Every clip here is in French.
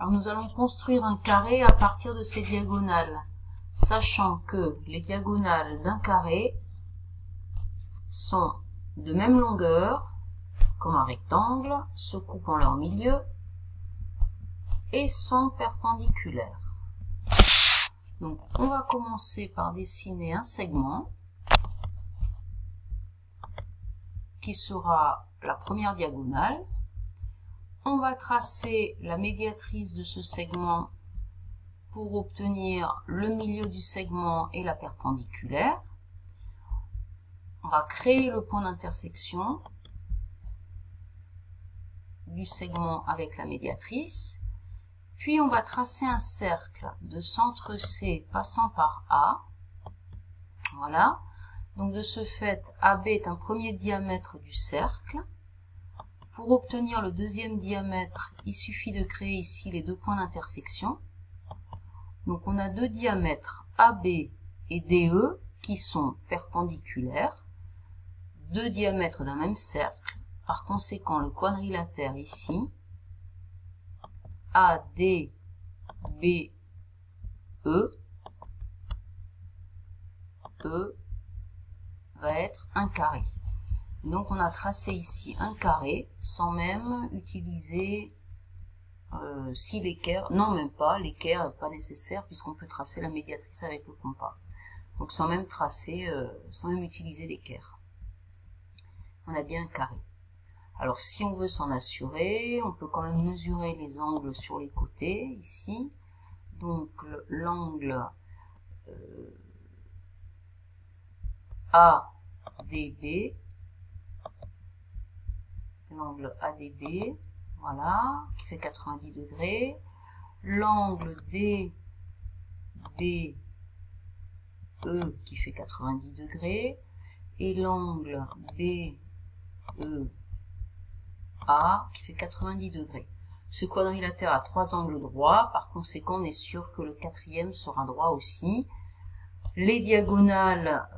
Alors nous allons construire un carré à partir de ces diagonales, sachant que les diagonales d'un carré sont de même longueur, comme un rectangle, se coupent en leur milieu et sont perpendiculaires. Donc on va commencer par dessiner un segment qui sera la première diagonale. On va tracer la médiatrice de ce segment pour obtenir le milieu du segment et la perpendiculaire. On va créer le point d'intersection du segment avec la médiatrice. Puis on va tracer un cercle de centre C passant par A. Voilà. Donc de ce fait, AB est un premier diamètre du cercle. Pour obtenir le deuxième diamètre, il suffit de créer ici les deux points d'intersection. Donc on a deux diamètres AB et DE qui sont perpendiculaires, deux diamètres d'un même cercle. Par conséquent, le quadrilatère ici, ADBE, va être un carré. Donc on a tracé ici un carré sans même utiliser si l'équerre, non même pas, l'équerre n'est pas nécessaire puisqu'on peut tracer la médiatrice avec le compas. Donc sans même tracer, sans même utiliser l'équerre. On a bien un carré. Alors si on veut s'en assurer, on peut quand même mesurer les angles sur les côtés ici. Donc l'angle ADB, l'angle ADB, voilà, qui fait 90 degrés, l'angle DBE qui fait 90 degrés, et l'angle BEA qui fait 90 degrés. Ce quadrilatère a trois angles droits, par conséquent on est sûr que le quatrième sera droit aussi. Les diagonales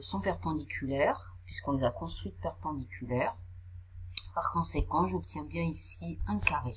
sont perpendiculaires, puisqu'on les a construites perpendiculaires. Par conséquent, j'obtiens bien ici un carré.